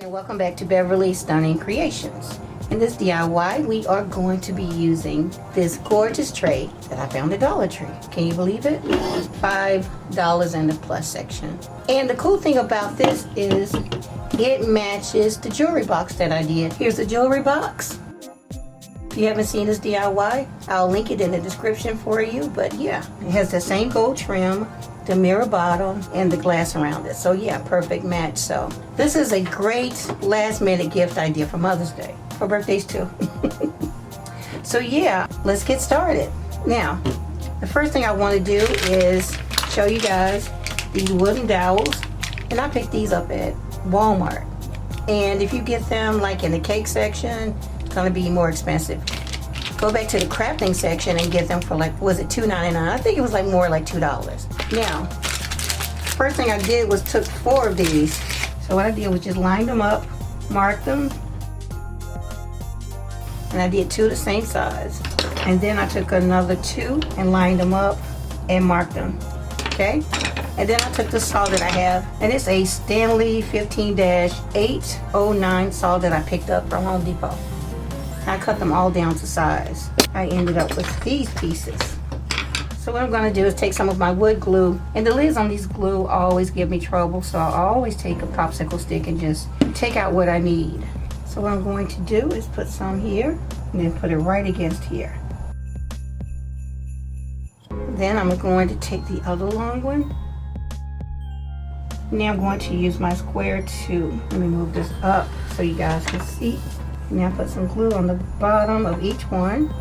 and welcome back to Beverly's Stunning Creations. In this DIY, we are going to be using this gorgeous tray that I found at Dollar Tree. Can you believe it? $5 in the plus section. And the cool thing about this is it matches the jewelry box that I did. Here's the jewelry box. If you haven't seen this DIY, I'll link it in the description for you. But yeah, it has the same gold trim, the mirror bottom, and the glass around it. So yeah, perfect match. So this is a great last minute gift idea for Mother's Day, for birthdays too. So yeah, let's get started. Now, the first thing I want to do is show you guys these wooden dowels, and I picked these up at Walmart. And if you get them like in the cake section, it's gonna be more expensive. Go back to the crafting section and get them for like, was it $2.99? I think it was like more like $2. Now, first thing I did was took 4 of these. So what I did was just line them up, mark them, and I did 2 the same size. And then I took another 2 and lined them up and marked them, okay? And then I took the saw that I have, and it's a Stanley 15-809 saw that I picked up from Home Depot. I cut them all down to size. I ended up with these pieces. So what I'm gonna do is take some of my wood glue, and the lids on these glue always give me trouble, so I'll always take a popsicle stick and just take out what I need. So what I'm going to do is put some here, and then put it right against here. Then I'm going to take the other long one. Now I'm going to use my square to, let me move this up so you guys can see. Now put some glue on the bottom of each one,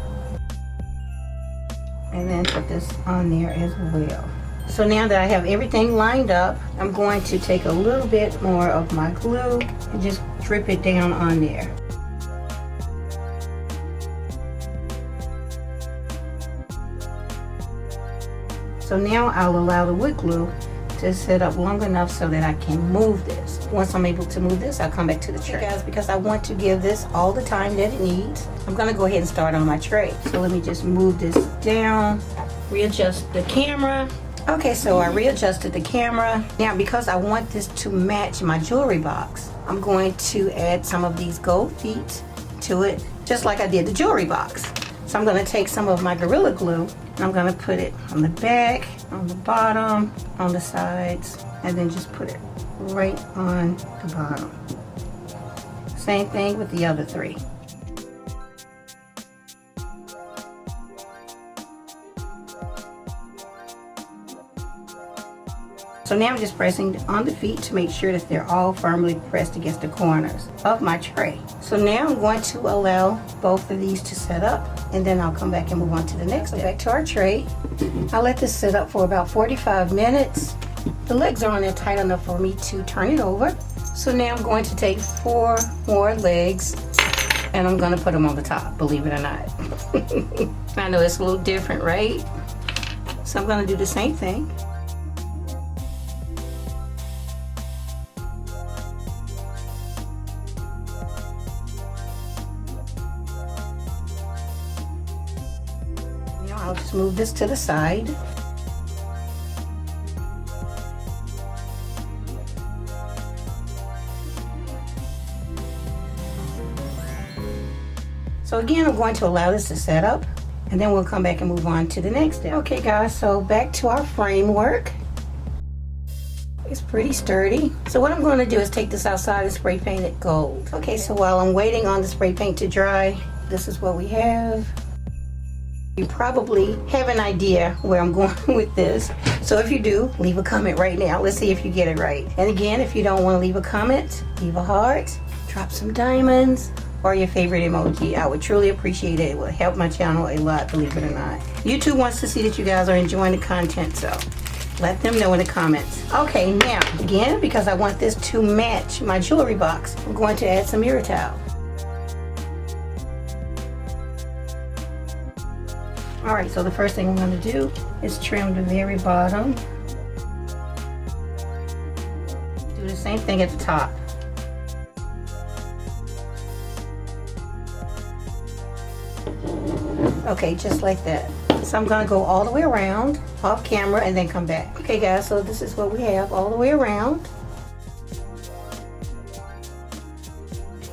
and then put this on there as well. So now that I have everything lined up, I'm going to take a little bit more of my glue and just drip it down on there. So now I'll allow the wood glue to set up long enough so that I can move this. Once I'm able to move this, I'll come back to the tray. Guys, because I want to give this all the time that it needs, I'm gonna go ahead and start on my tray. So let me just move this down, readjust the camera. Okay, so I readjusted the camera. Now, because I want this to match my jewelry box, I'm going to add some of these gold feet to it, just like I did the jewelry box. So I'm gonna take some of my Gorilla Glue, and I'm gonna put it on the back, on the bottom, on the sides, and then just put it right on the bottom. Same thing with the other 3. So now I'm just pressing on the feet to make sure that they're all firmly pressed against the corners of my tray. So now I'm going to allow both of these to set up, and then I'll come back and move on to the next step. Back to our tray. I'll let this sit up for about 45 minutes. The legs are on there tight enough for me to turn it over. So now I'm going to take 4 more legs, and I'm gonna put them on the top, believe it or not. I know it's a little different, right? So I'm gonna do the same thing. I'll just move this to the side. So again, I'm going to allow this to set up, and then we'll come back and move on to the next step. Okay guys, so back to our framework. It's pretty sturdy. So what I'm going to do is take this outside and spray paint it gold. Okay, so while I'm waiting on the spray paint to dry, this is what we have. You probably have an idea where I'm going with this. So if you do, leave a comment right now. Let's see if you get it right. And again, if you don't want to leave a comment, leave a heart, drop some diamonds, or your favorite emoji. I would truly appreciate it. It will help my channel a lot, believe it or not. YouTube wants to see that you guys are enjoying the content, so let them know in the comments. Okay, now, again, because I want this to match my jewelry box, I'm going to add some mirror towel. Alright, so the first thing I'm going to do is trim the very bottom. Do the same thing at the top. Okay, just like that. So I'm going to go all the way around, off camera, and then come back. Okay guys, so this is what we have all the way around.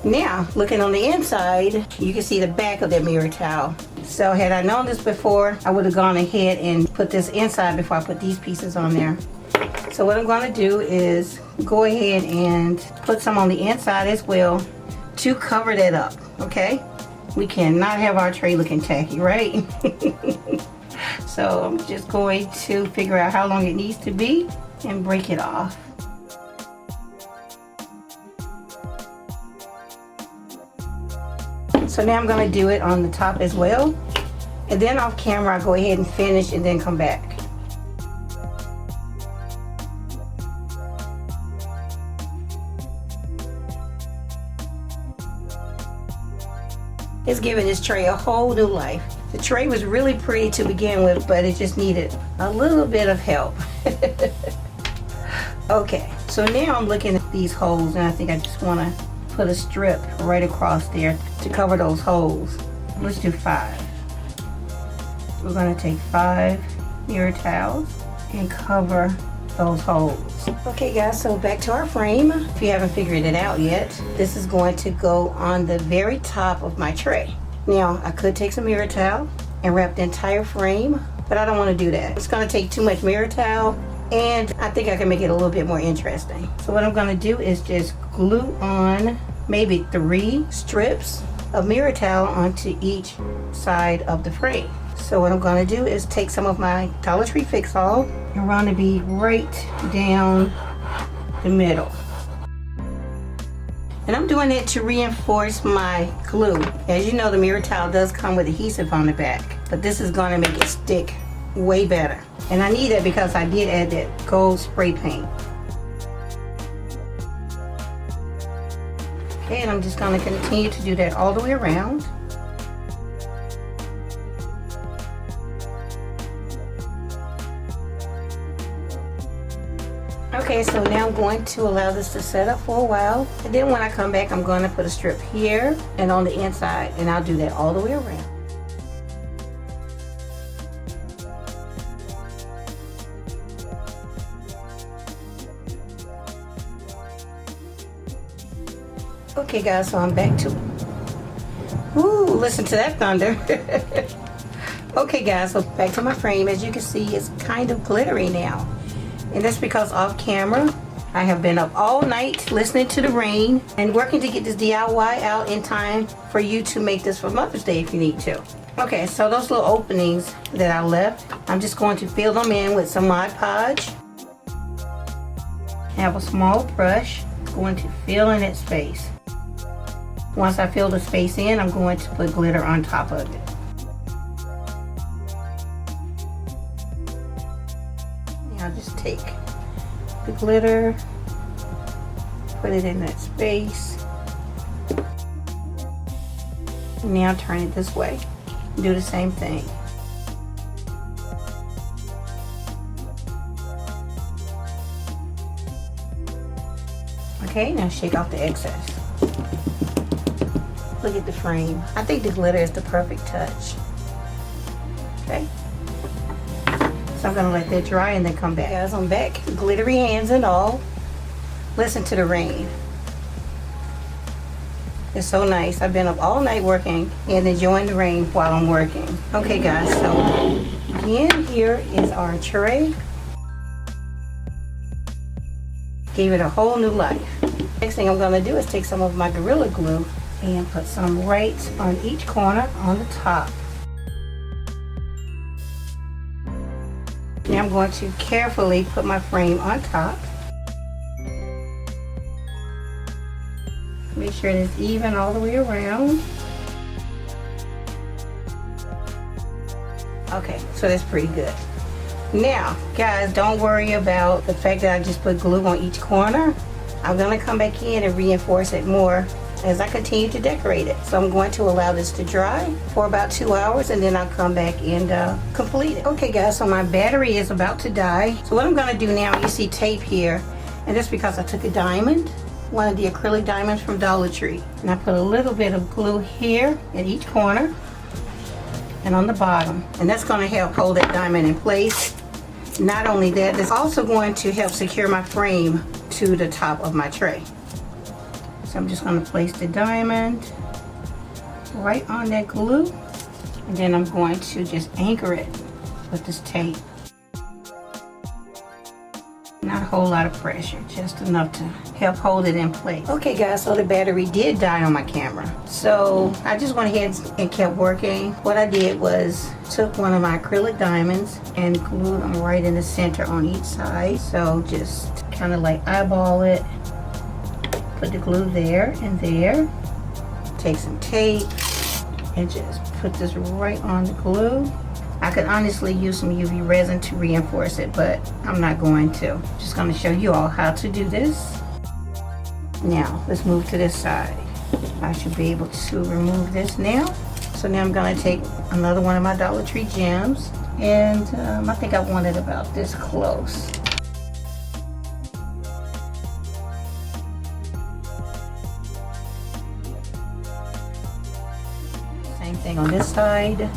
Now, looking on the inside, you can see the back of that mirror towel. So had I known this before, I would have gone ahead and put this inside before I put these pieces on there. So what I'm going to do is go ahead and put some on the inside as well to cover that up, okay? We cannot have our tray looking tacky, right? So I'm just going to figure out how long it needs to be and break it off. So now I'm going to do it on the top as well. And then off camera, I'll go ahead and finish and then come back. It's giving this tray a whole new life. The tray was really pretty to begin with, but it just needed a little bit of help. Okay, so now I'm looking at these holes, and I think I just want to put a strip right across there to cover those holes. Let's do 5. We're going to take 5 mirror towels and cover those holes. Okay guys, so back to our frame. If you haven't figured it out yet, this is going to go on the very top of my tray. Now, I could take some mirror towel and wrap the entire frame, but I don't want to do that. It's going to take too much mirror towel, and I think I can make it a little bit more interesting. So what I'm going to do is just glue on maybe 3 strips of mirror towel onto each side of the frame. So what I'm going to do is take some of my Dollar Tree Fix-All and run the bead right down the middle. And I'm doing it to reinforce my glue. As you know, the mirror towel does come with adhesive on the back, but this is going to make it stick way better. And I need it because I did add that gold spray paint. Okay, and I'm just going to continue to do that all the way around. Okay, so now I'm going to allow this to set up for a while, and then when I come back, I'm going to put a strip here and on the inside, and I'll do that all the way around. Okay guys, so I'm back to, ooh, listen to that thunder. Okay guys, so back to my frame. As you can see, it's kind of glittery now. And that's because off camera, I have been up all night listening to the rain and working to get this DIY out in time for you to make this for Mother's Day if you need to. Okay, so those little openings that I left, I'm just going to fill them in with some Mod Podge. I have a small brush, going to fill in that space. Once I fill the space in, I'm going to put glitter on top of it. I'll just take the glitter, put it in that space. Now turn it this way. Do the same thing. Okay, now shake off the excess. Look at the frame. I think the glitter is the perfect touch. Okay. So I'm going to let that dry and then come back. Guys, I'm back. Glittery hands and all. Listen to the rain. It's so nice. I've been up all night working and enjoying the rain while I'm working. Okay guys, so again, here is our tray. Gave it a whole new life. Next thing I'm going to do is take some of my Gorilla Glue and put some right on each corner on the top. Now I'm going to carefully put my frame on top. Make sure it is even all the way around. Okay, so that's pretty good. Now, guys, don't worry about the fact that I just put glue on each corner. I'm going to come back in and reinforce it more as I continue to decorate it. So I'm going to allow this to dry for about 2 hours, and then I'll come back and complete it. Okay guys, so my battery is about to die. So what I'm going to do now, you see tape here, and that's because I took a diamond, one of the acrylic diamonds from Dollar Tree, and I put a little bit of glue here in each corner and on the bottom, and that's going to help hold that diamond in place. Not only that, it's also going to help secure my frame to the top of my tray. So I'm just going to place the diamond right on that glue, and then I'm going to just anchor it with this tape. Not a whole lot of pressure, just enough to help hold it in place. Okay guys, so the battery did die on my camera. So I just went ahead and kept working. What I did was took one of my acrylic diamonds and glued them right in the center on each side. So just kind of like eyeball it. Put the glue there and there. Take some tape and just put this right on the glue. I could honestly use some UV resin to reinforce it, but I'm not going to. Just going to show you all how to do this. Now, let's move to this side. I should be able to remove this now. So now I'm going to take another one of my Dollar Tree gems, and I think I want it about this close. Same thing on this side.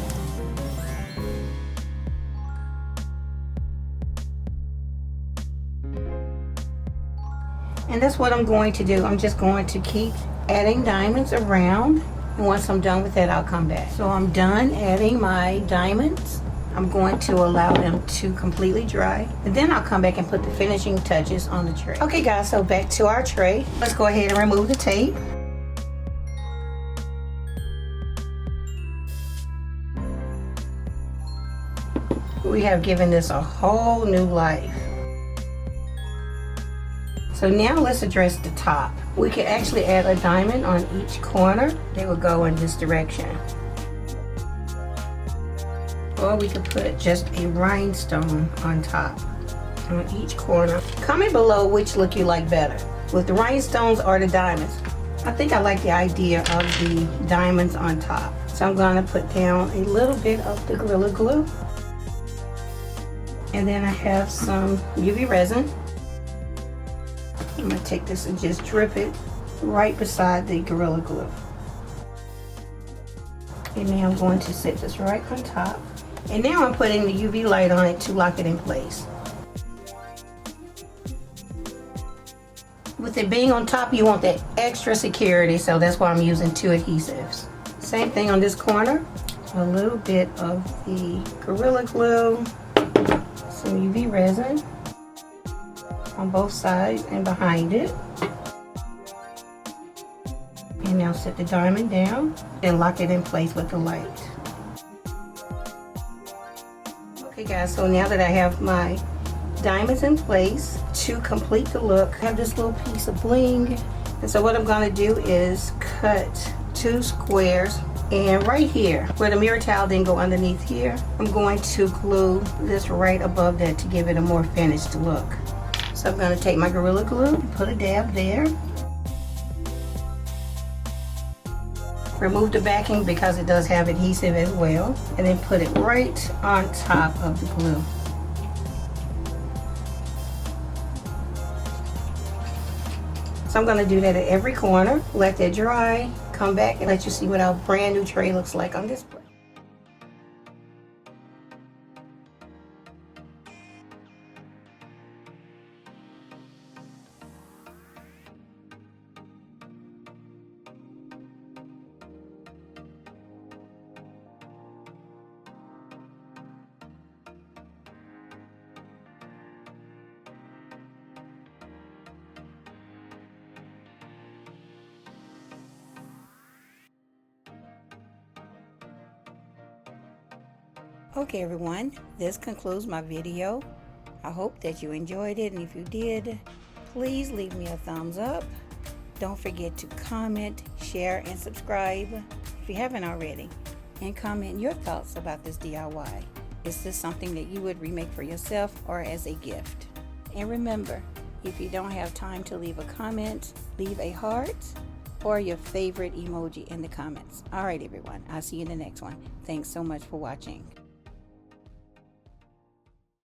And that's what I'm going to do. I'm just going to keep adding diamonds around, and once I'm done with that, I'll come back. So I'm done adding my diamonds. I'm going to allow them to completely dry, and then I'll come back and put the finishing touches on the tray. Okay guys, so back to our tray. Let's go ahead and remove the tape. We have given this a whole new life. So now let's address the top. We could actually add a diamond on each corner. They would go in this direction. Or we could put just a rhinestone on top, on each corner. Comment below which look you like better, with the rhinestones or the diamonds. I think I like the idea of the diamonds on top. So I'm gonna put down a little bit of the Gorilla Glue. And then I have some UV resin. I'm going to take this and just drip it right beside the Gorilla Glue. And now I'm going to set this right on top. And now I'm putting the UV light on it to lock it in place. With it being on top, you want that extra security, so that's why I'm using 2 adhesives. Same thing on this corner. A little bit of the Gorilla Glue, some UV resin on both sides and behind it. And now set the diamond down and lock it in place with the light. Okay guys, so now that I have my diamonds in place, to complete the look, I have this little piece of bling. And so what I'm going to do is cut 2 squares, and right here where the mirror towel didn't go underneath here, I'm going to glue this right above that to give it a more finished look. So I'm going to take my Gorilla Glue and put a dab there. Remove the backing because it does have adhesive as well, and then put it right on top of the glue. So I'm going to do that at every corner, let that dry, come back and let you see what our brand new tray looks like on display. Okay everyone, this concludes my video. I hope that you enjoyed it, and if you did, please leave me a thumbs up. Don't forget to comment, share, and subscribe if you haven't already, and comment your thoughts about this DIY. Is this something that you would remake for yourself or as a gift? And remember, if you don't have time to leave a comment, leave a heart or your favorite emoji in the comments. Alright everyone, I'll see you in the next one. Thanks so much for watching.